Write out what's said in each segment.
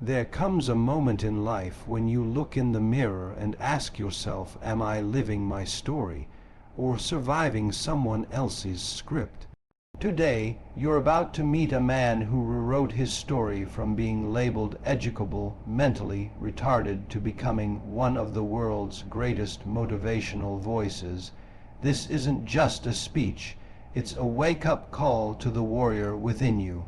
There comes a moment in life when you look in the mirror and ask yourself, am I living my story or surviving someone else's script? Today, you're about to meet a man who rewrote his story from being labeled educable, mentally retarded to becoming one of the world's greatest motivational voices. This isn't just a speech, it's a wake-up call to the warrior within you.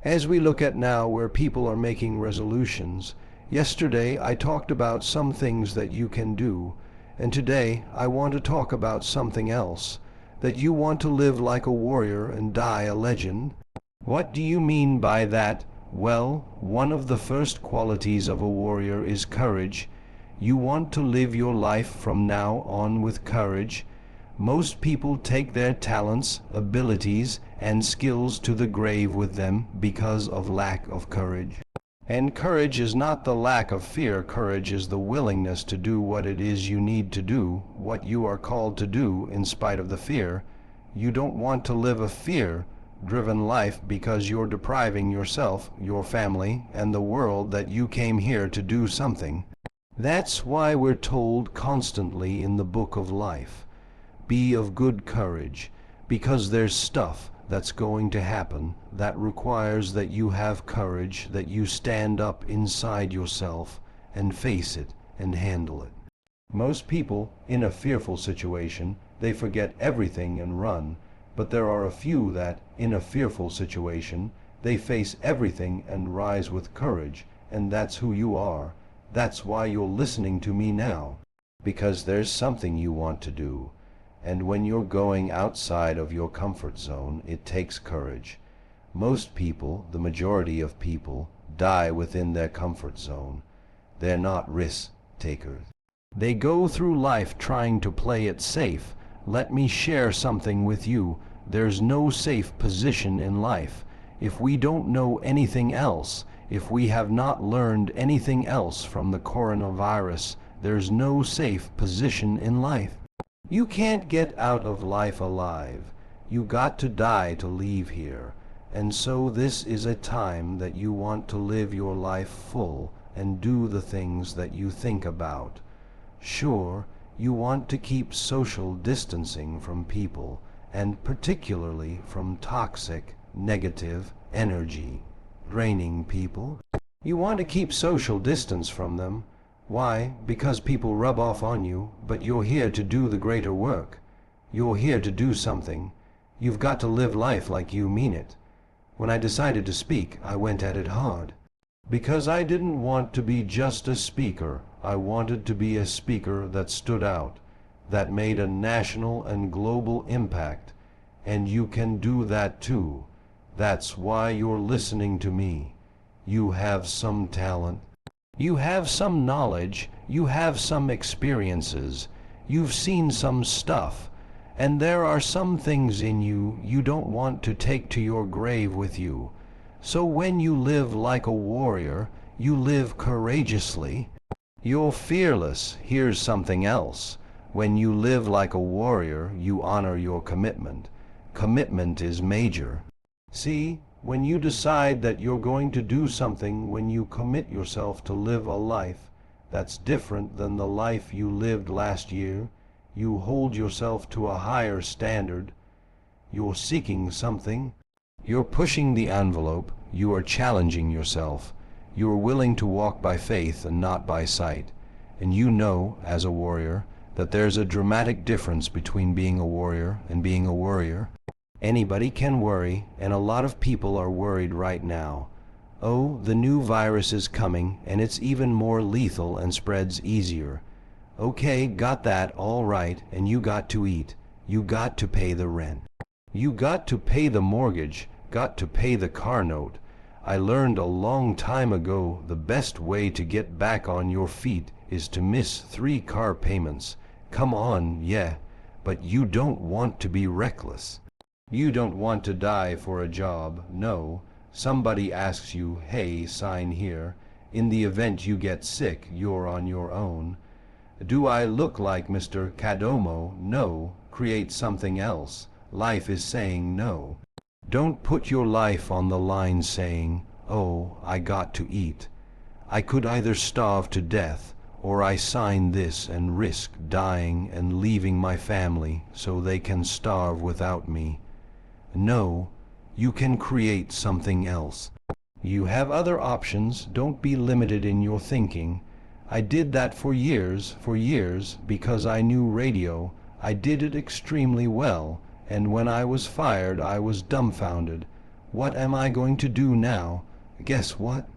As we look at now where people are making resolutions, yesterday I talked about some things that you can do, and today I want to talk about something else, that you want to live like a warrior and die a legend. What do you mean by that? Well, one of the first qualities of a warrior is courage. You want to live your life from now on with courage. Most people take their talents, abilities, and skills to the grave with them because of lack of courage. And courage is not the lack of fear. Courage is the willingness to do what it is you need to do, what you are called to do in spite of the fear. You don't want to live a fear-driven life because you're depriving yourself, your family, and the world that you came here to do something. That's why we're told constantly in the book of life, be of good courage, because there's stuff that's going to happen that requires that you have courage, that you stand up inside yourself and face it and handle it. Most people in a fearful situation, they forget everything and run, but there are a few that, in a fearful situation, they face everything and rise with courage, and that's who you are. That's why you're listening to me now, because there's something you want to do. And when you're going outside of your comfort zone, it takes courage. Most people, the majority of people, die within their comfort zone. They're not risk takers. They go through life trying to play it safe. Let me share something with you. There's no safe position in life. If we don't know anything else, if we have not learned anything else from the coronavirus, there's no safe position in life. You can't get out of life alive. You got to die to leave here. And so this is a time that you want to live your life full and do the things that you think about. Sure, you want to keep social distancing from people, and particularly from toxic, negative energy, draining people. You want to keep social distance from them. Why? Because people rub off on you, but you're here to do the greater work. You're here to do something. You've got to live life like you mean it. When I decided to speak, I went at it hard. Because I didn't want to be just a speaker. I wanted to be a speaker that stood out, that made a national and global impact. And you can do that too. That's why you're listening to me. You have some talent. You have some knowledge, you have some experiences, you've seen some stuff, and there are some things in you you don't want to take to your grave with you. So when you live like a warrior, you live courageously. You're fearless. Here's something else. When you live like a warrior, you honor your commitment. Commitment is major. See? When you decide that you're going to do something, when you commit yourself to live a life that's different than the life you lived last year, you hold yourself to a higher standard. You're seeking something. You're pushing the envelope. You are challenging yourself. You are willing to walk by faith and not by sight. And you know, as a warrior, that there's a dramatic difference between being a warrior and being a worrier. Anybody can worry, and a lot of people are worried right now. Oh, the new virus is coming, and it's even more lethal and spreads easier. Okay, got that, all right, and you got to eat. You got to pay the rent. You got to pay the mortgage, got to pay the car note. I learned a long time ago the best way to get back on your feet is to miss 3 car payments. Come on, yeah, but you don't want to be reckless. You don't want to die for a job, no. Somebody asks you, hey, sign here. In the event you get sick, you're on your own. Do I look like Mr. Kadomo? No. Create something else. Life is saying no. Don't put your life on the line saying, oh, I got to eat. I could either starve to death, or I sign this and risk dying and leaving my family so they can starve without me. No, you can create something else. You have other options. Don't be limited in your thinking. I did that for years, because I knew radio. I did it extremely well, and when I was fired, I was dumbfounded. What am I going to do now? Guess what?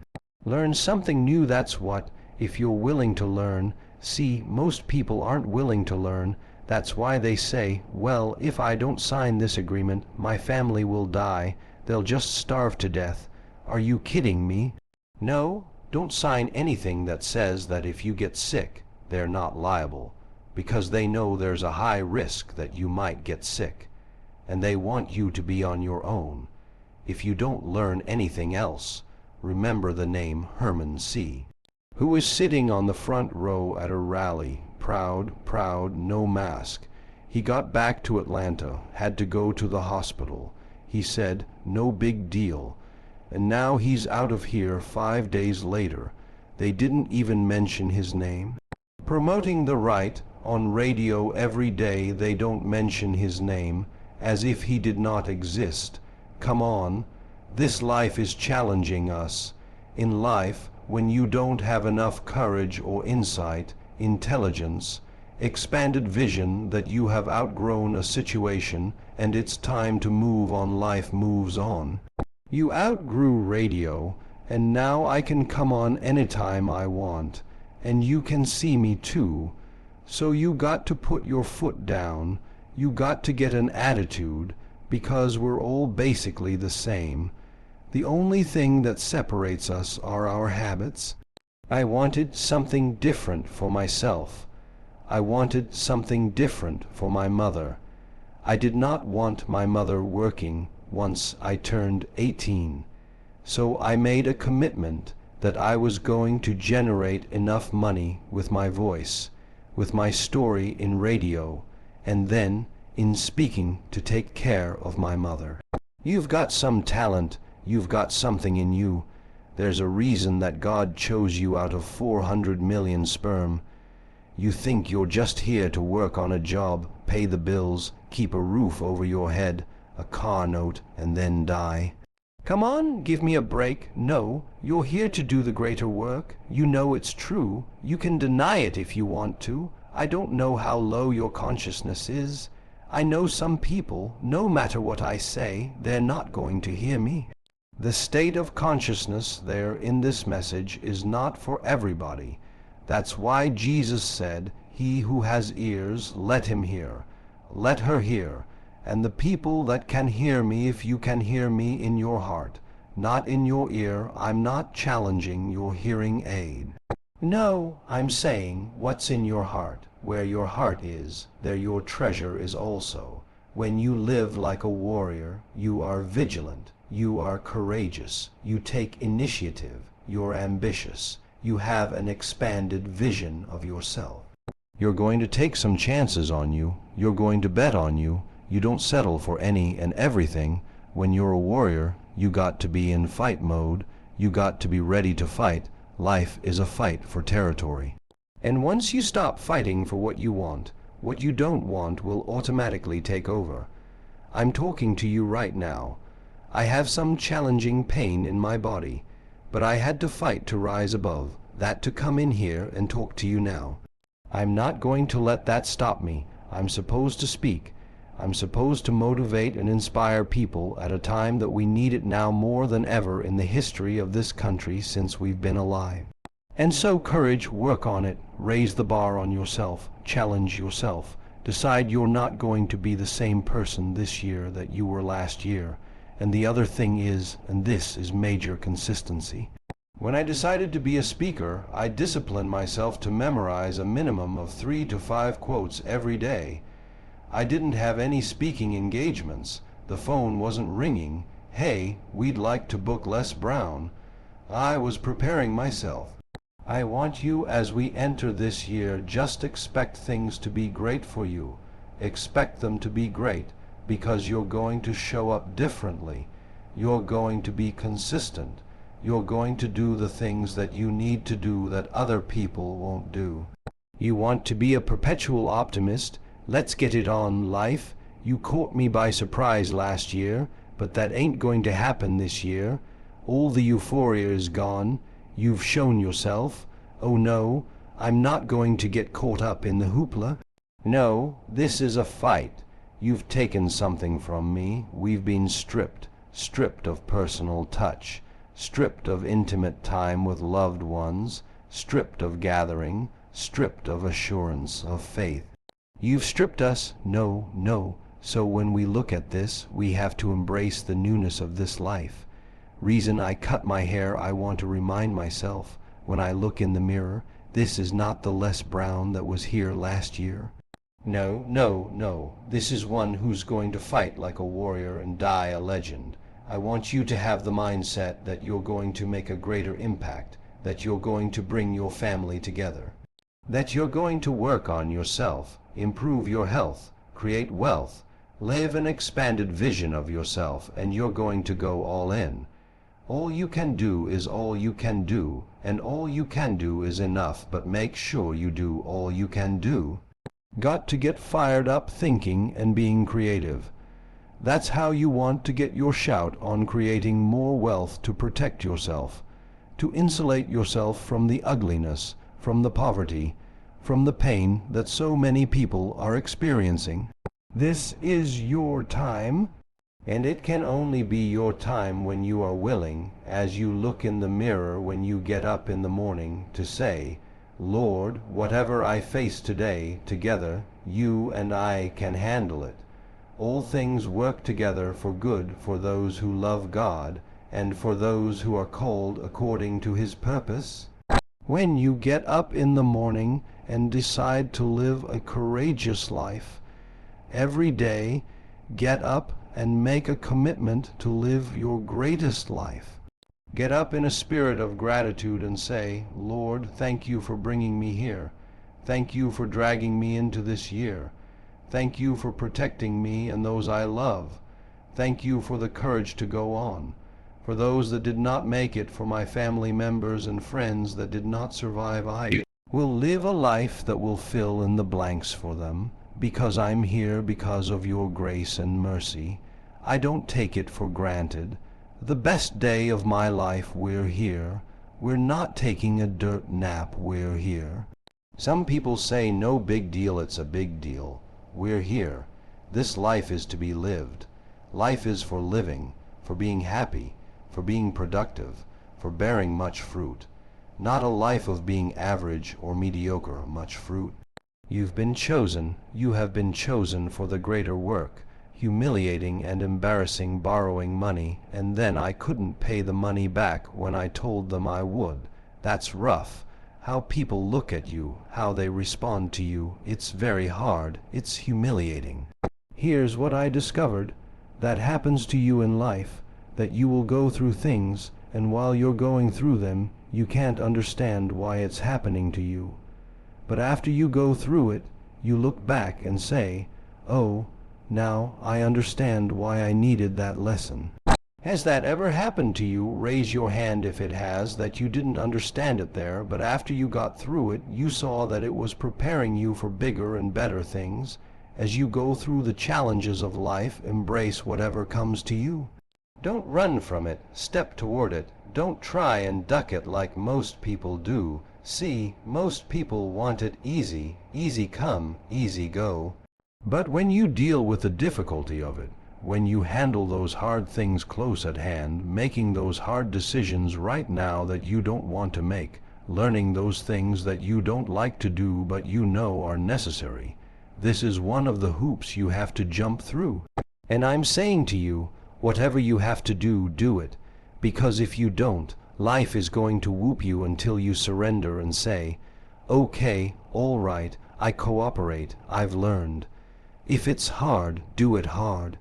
Learn something new, that's what, if you're willing to learn. See, most people aren't willing to learn. That's why they say, well, if I don't sign this agreement, my family will die. They'll just starve to death. Are you kidding me? No, don't sign anything that says that if you get sick, they're not liable, because they know there's a high risk that you might get sick, and they want you to be on your own. If you don't learn anything else, remember the name Herman C., who was sitting on the front row at a rally, proud, no mask. He got back to Atlanta, had to go to the hospital. He said, no big deal. And now he's out of here 5 days later. They didn't even mention his name. Promoting the right on radio every day, they don't mention his name, as if he did not exist. Come on, this life is challenging us. In life, when you don't have enough courage or insight, intelligence, expanded vision that you have outgrown a situation and it's time to move on, life moves on. You outgrew radio, and now I can come on anytime I want, and you can see me too. So you got to put your foot down. You got to get an attitude, because we're all basically the same. The only thing that separates us are our habits. I wanted something different for myself. I wanted something different for my mother. I did not want my mother working once I turned 18. So I made a commitment that I was going to generate enough money with my voice, with my story in radio, and then in speaking to take care of my mother. You've got some talent. You've got something in you. There's a reason that God chose you out of 400 million sperm. You think you're just here to work on a job, pay the bills, keep a roof over your head, a car note, and then die. Come on, give me a break. No, you're here to do the greater work. You know it's true. You can deny it if you want to. I don't know how low your consciousness is. I know some people, no matter what I say, they're not going to hear me. The state of consciousness there in this message is not for everybody. That's why Jesus said, he who has ears, let him hear. Let her hear. And the people that can hear me, if you can hear me in your heart, not in your ear. I'm not challenging your hearing aid. No, I'm saying what's in your heart. Where your heart is, there your treasure is also. When you live like a warrior, you are vigilant, you are courageous, you take initiative, you're ambitious, you have an expanded vision of yourself. You're going to take some chances on you, you're going to bet on you. You don't settle for any and everything. When you're a warrior, you got to be in fight mode. You got to be ready to fight. Life is a fight for territory. And once you stop fighting for what you don't want will automatically take over. I'm talking to you right now. I have some challenging pain in my body, but I had to fight to rise above that, to come in here and talk to you now. I'm not going to let that stop me. I'm supposed to speak. I'm supposed to motivate and inspire people at a time that we need it now more than ever in the history of this country since we've been alive. And so courage, work on it, raise the bar on yourself, challenge yourself, decide you're not going to be the same person this year that you were last year. And the other thing is, and this is major, consistency. When I decided to be a speaker, I disciplined myself to memorize a minimum of 3 to 5 quotes every day. I didn't have any speaking engagements. The phone wasn't ringing. Hey, we'd like to book Les Brown. I was preparing myself. I want you, as we enter this year, just expect things to be great for you. Expect them to be great, because you're going to show up differently. You're going to be consistent. You're going to do the things that you need to do that other people won't do. You want to be a perpetual optimist? Let's get it on, life. You caught me by surprise last year, but that ain't going to happen this year. All the euphoria is gone. You've shown yourself. Oh no, I'm not going to get caught up in the hoopla. No, this is a fight. You've taken something from me. We've been stripped of personal touch, stripped of intimate time with loved ones, stripped of gathering, stripped of assurance, of faith. You've stripped us. No. So when we look at this, we have to embrace the newness of this life. Reason I cut my hair, I want to remind myself, when I look in the mirror, this is not the Les Brown that was here last year. No. This is one who's going to fight like a warrior and die a legend. I want you to have the mindset that you're going to make a greater impact, that you're going to bring your family together, that you're going to work on yourself, improve your health, create wealth, live an expanded vision of yourself, and you're going to go all in. All you can do is all you can do, and all you can do is enough, but make sure you do all you can do. Got to get fired up thinking and being creative. That's how you want to get your shout on creating more wealth to protect yourself, to insulate yourself from the ugliness, from the poverty, from the pain that so many people are experiencing. This is your time, and it can only be your time when you are willing, as you look in the mirror when you get up in the morning, to say, Lord, whatever I face today, together, you and I can handle it. All things work together for good for those who love God, and for those who are called according to his purpose. When you get up in the morning and decide to live a courageous life, every day, get up and make a commitment to live your greatest life. Get up in a spirit of gratitude and say, Lord, thank you for bringing me here. Thank you for dragging me into this year. Thank you for protecting me and those I love. Thank you for the courage to go on. For those that did not make it, for my family members and friends that did not survive, I will live a life that will fill in the blanks for them. Because I'm here because of your grace and mercy. I don't take it for granted. The best day of my life, we're here. We're not taking a dirt nap, we're here. Some people say no big deal, it's a big deal. We're here. This life is to be lived. Life is for living, for being happy, for being productive, for bearing much fruit. Not a life of being average or mediocre, much fruit. You've been chosen, you have been chosen for the greater work. Humiliating and embarrassing borrowing money, and then I couldn't pay the money back when I told them I would. That's rough. How people look at you, how they respond to you, it's very hard, it's humiliating. Here's what I discovered. That happens to you in life, that you will go through things, and while you're going through them, you can't understand why it's happening to you. But after you go through it, you look back and say, oh, now I understand why I needed that lesson. Has that ever happened to you? Raise your hand if it has, that you didn't understand it there, but after you got through it, you saw that it was preparing you for bigger and better things. As you go through the challenges of life, embrace whatever comes to you. Don't run from it, step toward it. Don't try and duck it like most people do. See, most people want it easy, easy come, easy go. But when you deal with the difficulty of it, when you handle those hard things close at hand, making those hard decisions right now that you don't want to make, learning those things that you don't like to do but you know are necessary, this is one of the hoops you have to jump through. And I'm saying to you, whatever you have to do, do it. Because if you don't, life is going to whoop you until you surrender and say, okay, all right, I cooperate, I've learned. If it's hard, do it hard.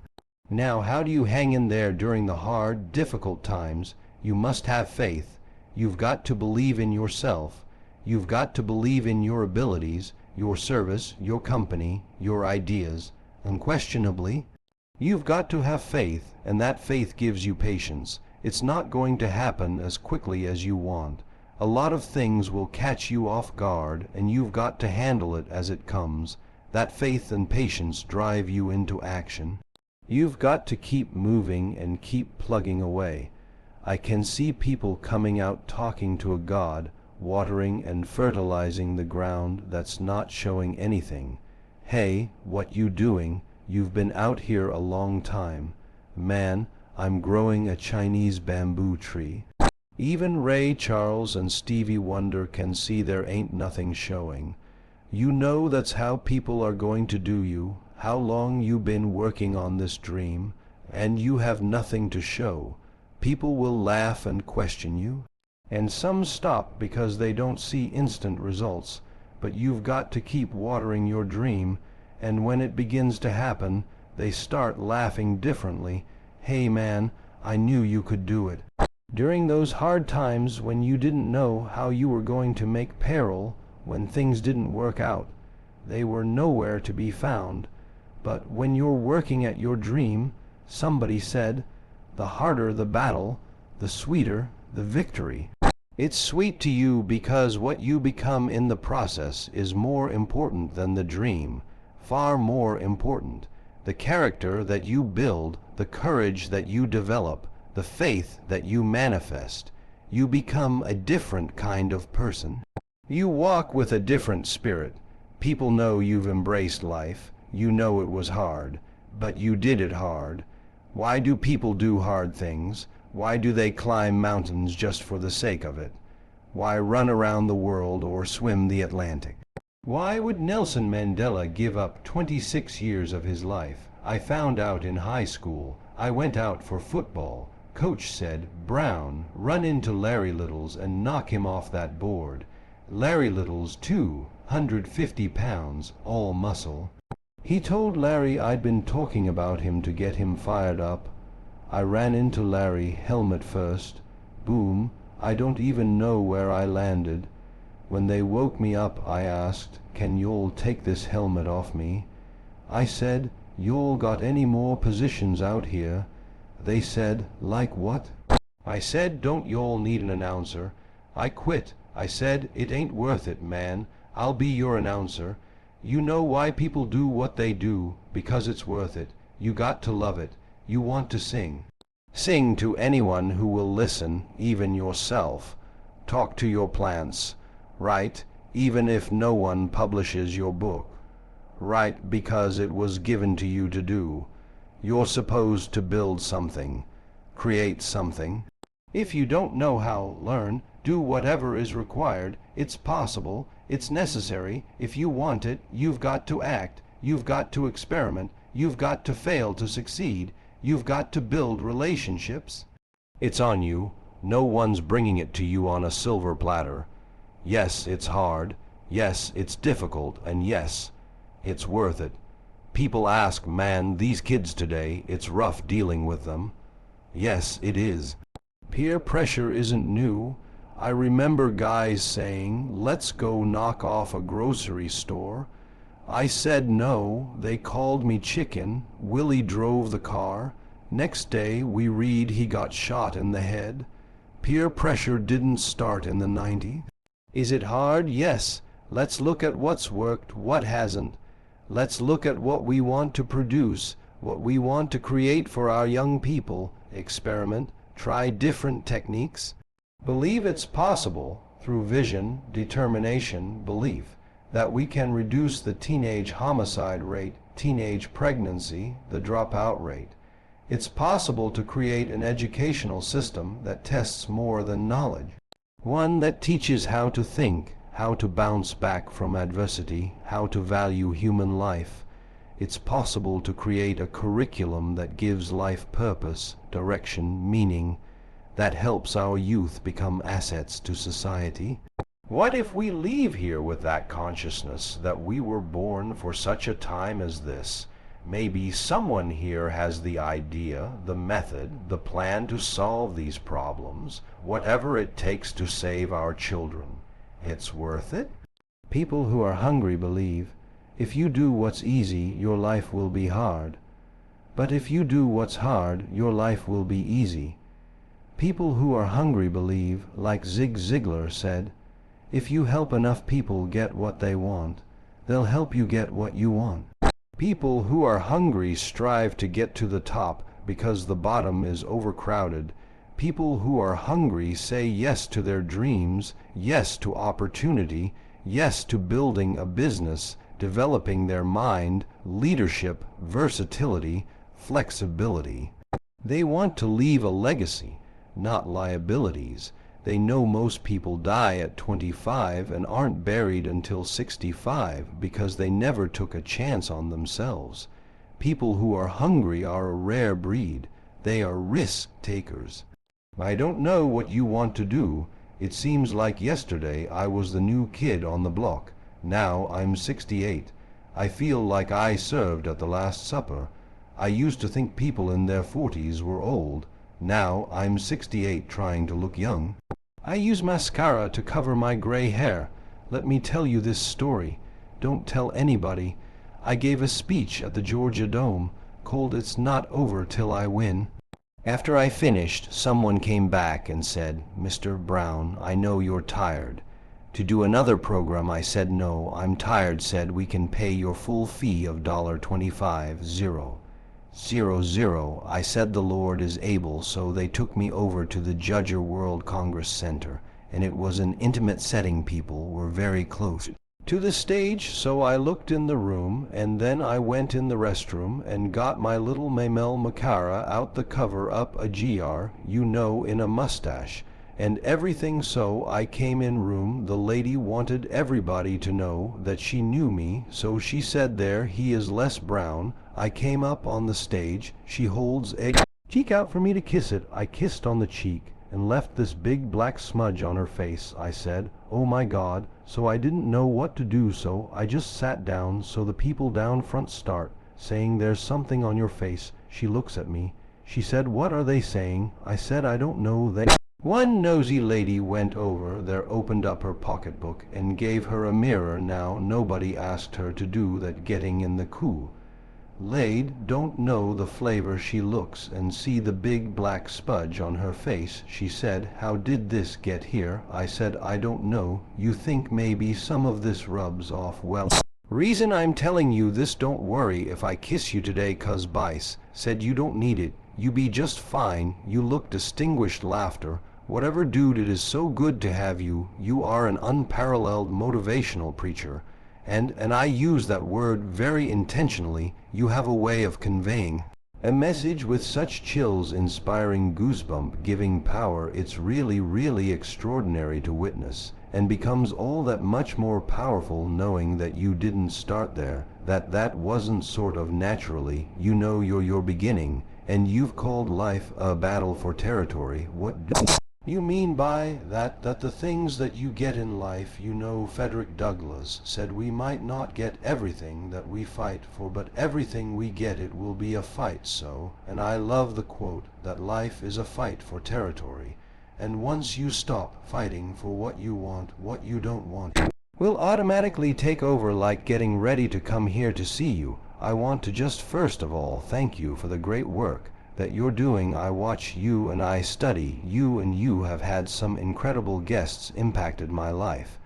Now, how do you hang in there during the hard, difficult times? You must have faith. You've got to believe in yourself. You've got to believe in your abilities, your service, your company, your ideas. Unquestionably, you've got to have faith, and that faith gives you patience. It's not going to happen as quickly as you want. A lot of things will catch you off guard, and you've got to handle it as it comes. That faith and patience drive you into action. You've got to keep moving and keep plugging away. I can see people coming out talking to a God, watering and fertilizing the ground that's not showing anything. Hey, what you doing? You've been out here a long time. Man, I'm growing a Chinese bamboo tree. Even Ray Charles and Stevie Wonder can see there ain't nothing showing. You know that's how people are going to do you, how long you been working on this dream, and you have nothing to show. People will laugh and question you, and some stop because they don't see instant results, but you've got to keep watering your dream, and when it begins to happen, they start laughing differently. Hey man, I knew you could do it. During those hard times when you didn't know how you were going to make payroll, when things didn't work out, they were nowhere to be found. But when you're working at your dream, somebody said, the harder the battle, the sweeter the victory. It's sweet to you because what you become in the process is more important than the dream, far more important. The character that you build, the courage that you develop, the faith that you manifest. You become a different kind of person. You walk with a different spirit. People know you've embraced life. You know it was hard, but you did it hard. Why do people do hard things? Why do they climb mountains just for the sake of it? Why run around the world or swim the Atlantic? Why would Nelson Mandela give up 26 years of his life? I found out in high school. I went out for football. Coach said, Brown, run into Larry Littles and knock him off that board. Larry Littles, 250 pounds, all muscle. He told Larry I'd been talking about him to get him fired up. I ran into Larry, helmet first. Boom, I don't even know where I landed. When they woke me up, I asked, can y'all take this helmet off me? I said, y'all got any more positions out here? They said, like what? I said, don't y'all need an announcer? I quit. I said, it ain't worth it, man. I'll be your announcer. You know why people do what they do, because it's worth it. You got to love it. You want to sing. Sing to anyone who will listen, even yourself. Talk to your plants. Write, even if no one publishes your book. Write because it was given to you to do. You're supposed to build something, create something. If you don't know how, learn, do whatever is required. It's possible, it's necessary. If you want it, you've got to act, you've got to experiment, you've got to fail to succeed, you've got to build relationships. It's on you. No one's bringing it to you on a silver platter. Yes, it's hard. Yes, it's difficult. And yes, it's worth it. People ask, man, these kids today, it's rough dealing with them. Yes, it is. Peer pressure isn't new. I remember guys saying, let's go knock off a grocery store. I said no. They called me chicken. Willie drove the car. Next day we read he got shot in the head. Peer pressure didn't start in the 90s. Is it hard? Yes. Let's look at what's worked, what hasn't. Let's look at what we want to produce, what we want to create for our young people. Experiment, try different techniques. Believe it's possible, through vision, determination, belief, that we can reduce the teenage homicide rate, teenage pregnancy, the dropout rate. It's possible to create an educational system that tests more than knowledge. One that teaches how to think, how to bounce back from adversity, how to value human life. It's possible to create a curriculum that gives life purpose, direction, meaning, that helps our youth become assets to society. What if we leave here with that consciousness that we were born for such a time as this? Maybe someone here has the idea, the method, the plan to solve these problems, whatever it takes to save our children. It's worth it? People who are hungry believe, if you do what's easy, your life will be hard. But if you do what's hard, your life will be easy. People who are hungry believe, like Zig Ziglar said, if you help enough people get what they want, they'll help you get what you want. People who are hungry strive to get to the top because the bottom is overcrowded. People who are hungry say yes to their dreams, yes to opportunity, yes to building a business, developing their mind, leadership, versatility, flexibility. They want to leave a legacy, not liabilities. They know most people die at 25 and aren't buried until 65 because they never took a chance on themselves. People who are hungry are a rare breed. They are risk takers. I don't know what you want to do. It seems like yesterday I was the new kid on the block. Now I'm 68. I feel like I served at the Last Supper. I used to think people in their 40s were old. Now I'm 68 trying to look young. I use mascara to cover my gray hair. Let me tell you this story. Don't tell anybody. I gave a speech at the Georgia Dome, called It's Not Over Till I Win. After I finished, someone came back and said, "Mr. Brown, I know you're tired." To do another program, I said, "No, I'm tired," said, "We can pay your full fee of $25, 0. I said the Lord is able, so they took me over to the Judger World Congress Center, and it was an intimate setting. People were very close to the stage, so I looked in the room, and then I went in the restroom and got my little Mamel Macara out the cover up a GR, in a mustache, and everything. So I came in room. The lady wanted everybody to know that she knew me, so she said, "There he is, Les Brown." I came up on the stage. She holds a cheek out for me to kiss it. I kissed on the cheek and left this big black smudge on her face. I said, "Oh my God," so I didn't know what to do, so I just sat down. So the people down front start saying, "There's something on your face." She looks at me. She said, "What are they saying?" I said, "I don't know." One nosy lady went over there, opened up her pocketbook, and gave her a mirror. Now nobody asked her to do that. Getting in the Kool-Aid, don't know the flavor. She looks and see the big black smudge on her face. She said, "How did this get here?" I said, "I don't know. You think maybe some of this rubs off? Well, reason I'm telling you this, don't worry if I kiss you today, 'cause Bice said you don't need it. You be just fine. You look distinguished." Laughter. Whatever, dude, it is so good to have you. You are an unparalleled motivational preacher. And I use that word very intentionally. You have a way of conveying a message with such chills, inspiring goosebump, giving power. It's really, really extraordinary to witness, and becomes all that much more powerful knowing that you didn't start there, that wasn't sort of naturally. You're your beginning, and you've called life a battle for territory. What do you mean by that the things that you get in life, Frederick Douglass said we might not get everything that we fight for, but everything we get, it will be a fight. So, and I love the quote, that life is a fight for territory, and once you stop fighting for what you want, what you don't want will automatically take over. Like getting ready to come here to see you. I want to just first of all thank you for the great work that you're doing. I watch you and I study you, and you have had some incredible guests impacted my life.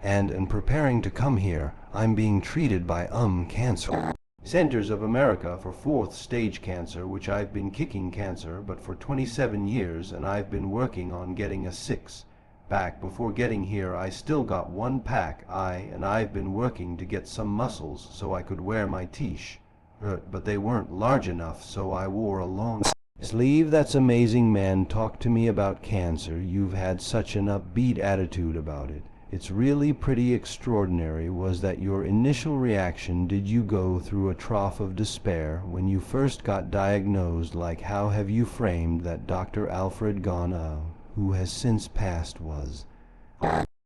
And in preparing to come here, I'm being treated by Cancer Centers of America for 4th stage cancer, which I've been kicking cancer but for 27 years, and I've been working on getting a 6-pack. Before getting here I still got 1-pack. I've been working to get some muscles so I could wear my t-shirt, but they weren't large enough, so I wore a long sleeve. That's amazing, man. Talk to me about cancer. You've had such an upbeat attitude about it. It's really pretty extraordinary. Was that your initial reaction? Did you go through a trough of despair when you first got diagnosed? Like, how have you framed that? Dr. Alfred Gana, who has since passed, was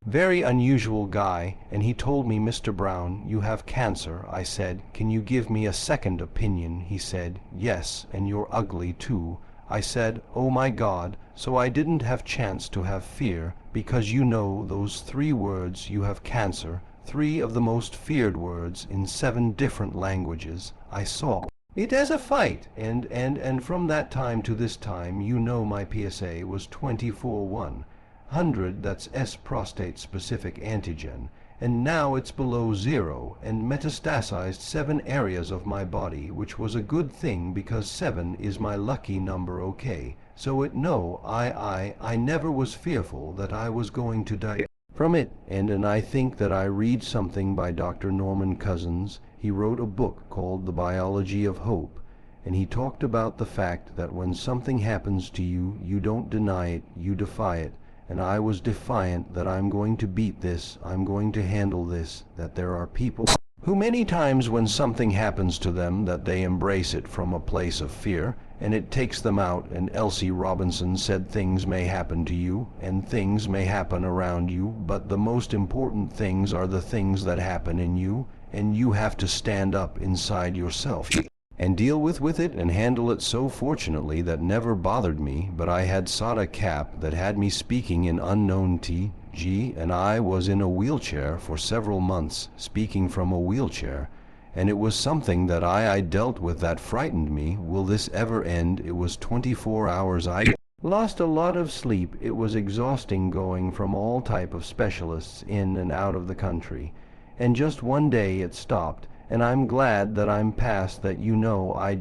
very unusual guy, and he told me, "Mr. Brown, you have cancer." I said, "Can you give me a second opinion?" He said, "Yes, and you're ugly too." I said, "Oh my God." So I didn't have chance to have fear, because those 3 words, you have cancer, 3 of the most feared words in 7 different languages. I saw it as a fight, and from that time to this time, you know my PSA was 24/100, that's S prostate specific antigen, and now it's below 0 and metastasized 7 areas of my body, which was a good thing because 7 is my lucky number, okay? So I never was fearful that I was going to die from it, and I think that I read something by Dr. Norman Cousins. He wrote a book called The Biology of Hope, and he talked about the fact that when something happens to you, you don't deny it, you defy it. And I was defiant that I'm going to beat this, I'm going to handle this, that there are people who many times when something happens to them that they embrace it from a place of fear, and it takes them out. And Elsie Robinson said things may happen to you, and things may happen around you, but the most important things are the things that happen in you, and you have to stand up inside yourself and deal with it and handle it. So fortunately that never bothered me, but I had sought a cap that had me speaking in unknown TG, and I was in a wheelchair for several months, speaking from a wheelchair, and it was something that I dealt with that frightened me. Will this ever end? It was 24 hours. I lost a lot of sleep. It was exhausting going from all type of specialists in and out of the country, and just one day it stopped. And I'm glad that I'm past that. I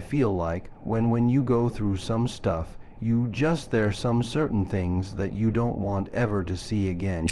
feel like when you go through some stuff, there's some certain things that you don't want ever to see again.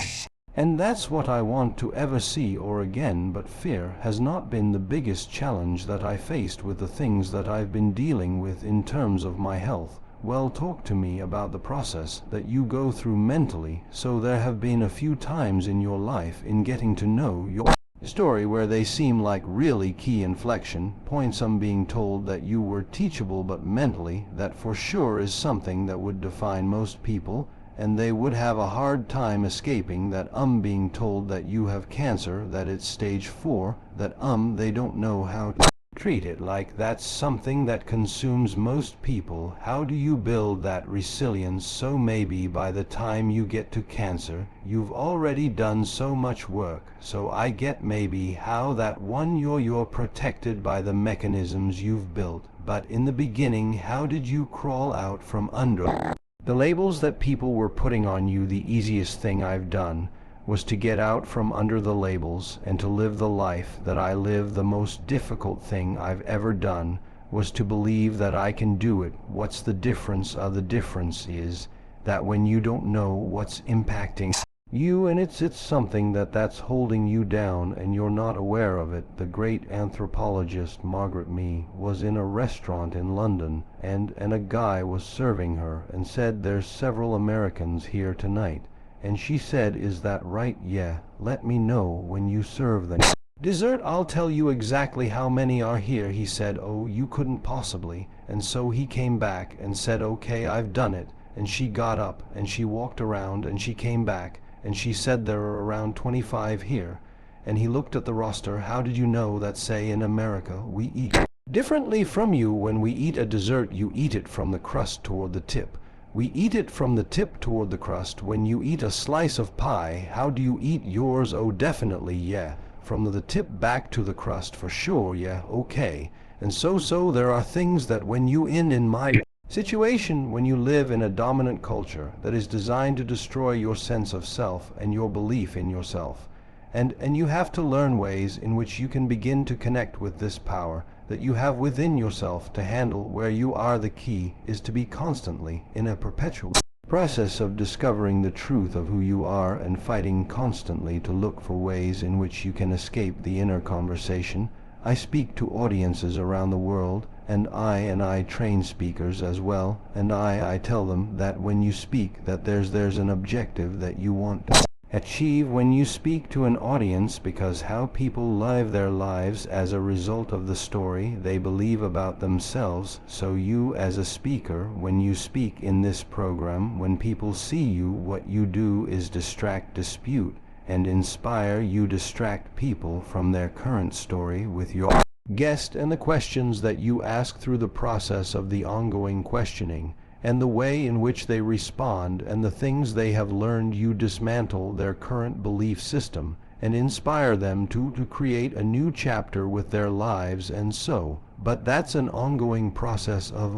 And that's what I want to ever see or again, but fear has not been the biggest challenge that I faced with the things that I've been dealing with in terms of my health. Well, talk to me about the process that you go through mentally. So there have been a few times in your life in getting to know your story where they seem like really key inflection points. I'm being told that you were teachable, but mentally that for sure is something that would define most people, and they would have a hard time escaping that. Being told that you have cancer, that it's stage 4, that they don't know how to treat it. Like that's something that consumes most people. How do you build that resilience? So maybe by the time you get to cancer, you've already done so much work. So I get maybe how that one you're protected by the mechanisms you've built. But in the beginning, how did you crawl out from under the labels that people were putting on you? The easiest thing I've done was to get out from under the labels and to live the life that I live. The most difficult thing I've ever done was to believe that I can do it. What's the difference? The difference is that when you don't know what's impacting you, and it's something that's holding you down and you're not aware of it. The great anthropologist Margaret Mee was in a restaurant in London, and a guy was serving her and said, "There's several Americans here tonight." And she said, "Is that right?" "Yeah, let me know when you serve them dessert. I'll tell you exactly how many are here." He said, "Oh, you couldn't possibly." And so he came back and said, "Okay, I've done it." And she got up and she walked around and she came back and she said, "There are around 25 here." And he looked at the roster. "How did you know that, say, in America, we eat differently from you? When we eat a dessert, you eat it from the crust toward the tip. We eat it from the tip toward the crust. When you eat a slice of pie, how do you eat yours?" "Oh, definitely, yeah. From the tip back to the crust, for sure, yeah, okay." And so there are things that when you in my situation, when you live in a dominant culture that is designed to destroy your sense of self and your belief in yourself, and you have to learn ways in which you can begin to connect with this power that you have within yourself to handle where you are. The key is to be constantly in a perpetual process of discovering the truth of who you are and fighting constantly to look for ways in which you can escape the inner conversation. I speak to audiences around the world, and I train speakers as well, and I tell them that when you speak that there's an objective that you want to achieve when you speak to an audience, because how people live their lives as a result of the story they believe about themselves. So you as a speaker, when you speak in this program, when people see you, what you do is distract, dispute, and inspire. You distract people from their current story with your guest and the questions that you ask through the process of the ongoing questioning and the way in which they respond and the things they have learned. You dismantle their current belief system and inspire them to create a new chapter with their lives. And so, But that's an ongoing process of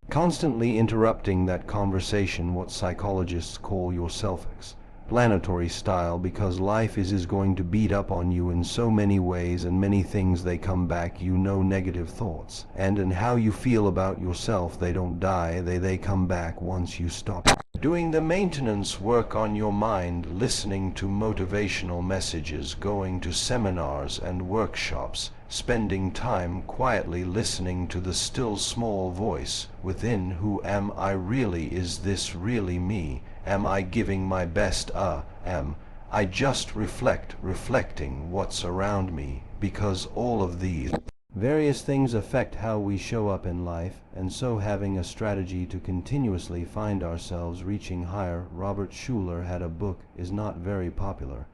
constantly interrupting that conversation, what psychologists call your self-explanatory style, because life is going to beat up on you in so many ways, and many things they come back, negative thoughts. And how you feel about yourself, they don't die, they come back once you stop doing the maintenance work on your mind, listening to motivational messages, going to seminars and workshops, spending time quietly listening to the still small voice within. Who am I really? Is this really me? Am I giving my best? Am I just reflecting what's around me? Because all of these various things affect how we show up in life, and so having a strategy to continuously find ourselves reaching higher. Robert Schuller had a book, is not very popular,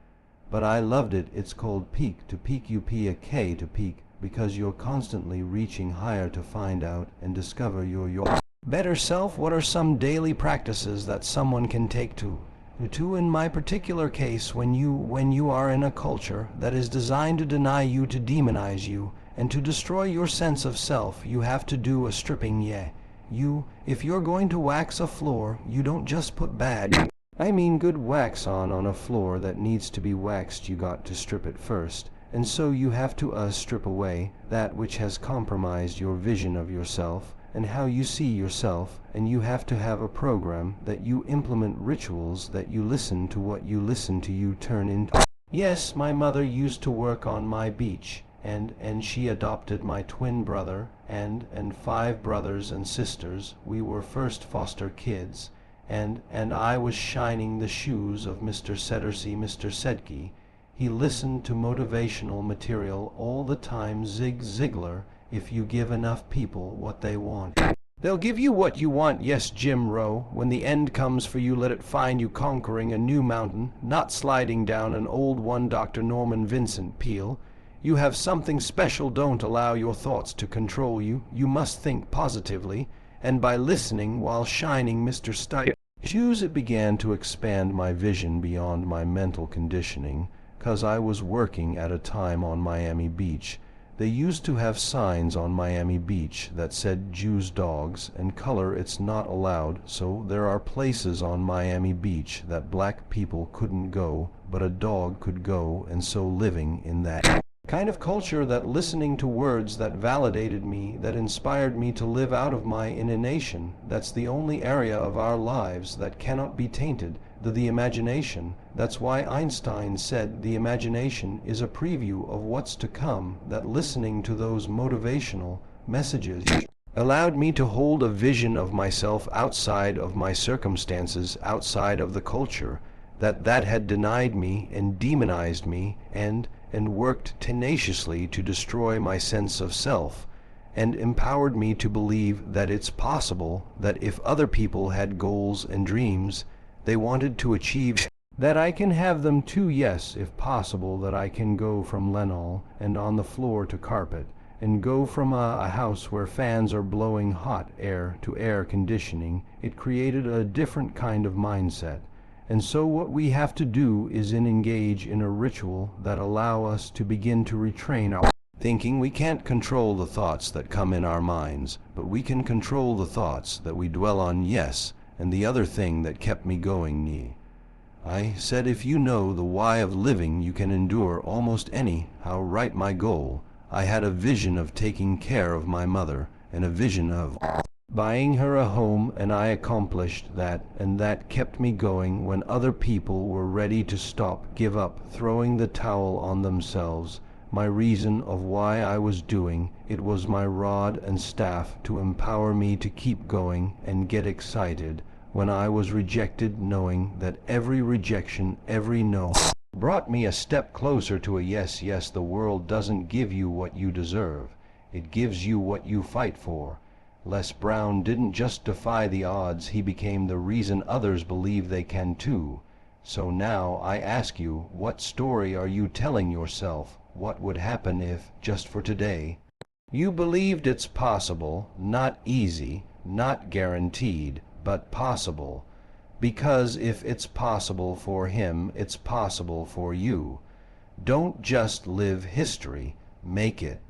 but I loved it. It's called Peak to Peak, UPK to Peak, because you're constantly reaching higher to find out and discover your better self. What are some daily practices that someone can take to in my particular case, when you are in a culture that is designed to deny you, to demonize you, and to destroy your sense of self, you have to do a stripping. If you're going to wax a floor, you don't just put good wax on a floor that needs to be waxed. You got to strip it first. And so you have to strip away that which has compromised your vision of yourself and how you see yourself, and you have to have a program that you implement, rituals that you listen to. What you listen to, you turn into. Yes, my mother used to work on my beach, and she adopted my twin brother and 5 brothers and sisters. We were first foster kids, and I was shining the shoes of Mr. Mr. Sedke. He listened to motivational material all the time. Zig Ziglar. If you give enough people what they want, they'll give you what you want. Yes, Jim Rowe. When the end comes for you, let it find you conquering a new mountain, not sliding down an old one. Dr. Norman Vincent Peale. You have something special. Don't allow your thoughts to control you. You must think positively, and by listening while shining Mr. Shoes, it began to expand my vision beyond my mental conditioning, 'cause I was working at a time on Miami Beach. They used to have signs on Miami Beach that said Jews, dogs, and color it's not allowed. So there are places on Miami Beach that black people couldn't go, but a dog could go. And so living in that kind of culture, that listening to words that validated me, that inspired me to live out of my intonation, that's the only area of our lives that cannot be tainted. The imagination. That's why Einstein said the imagination is a preview of what's to come. That listening to those motivational messages allowed me to hold a vision of myself outside of my circumstances, outside of the culture that had denied me and demonized me, and worked tenaciously to destroy my sense of self, and empowered me to believe that it's possible, that if other people had goals and dreams they wanted to achieve, that I can have them too. Yes, if possible, that I can go from linol and on the floor to carpet, and go from a house where fans are blowing hot air to air conditioning. It created a different kind of mindset. And so what we have to do is engage in a ritual that allow us to begin to retrain our thinking. We can't control the thoughts that come in our minds, but we can control the thoughts that we dwell on. Yes. And the other thing that kept me going, I said, if you know the why of living, you can endure almost any. How right my goal. I had a vision of taking care of my mother, and a vision of buying her a home, and I accomplished that, and that kept me going when other people were ready to stop, give up, throwing the towel on themselves. My reason of why I was doing it was my rod and staff to empower me to keep going and get excited when I was rejected, knowing that every rejection, every no, brought me a step closer to a yes. Yes, the world doesn't give you what you deserve. It gives you what you fight for. Les Brown didn't just defy the odds, he became the reason others believe they can too. So now I ask you, what story are you telling yourself? What would happen if, just for today, you believed it's possible, not easy, not guaranteed, but possible? Because if it's possible for him, it's possible for you. Don't just live history, make it.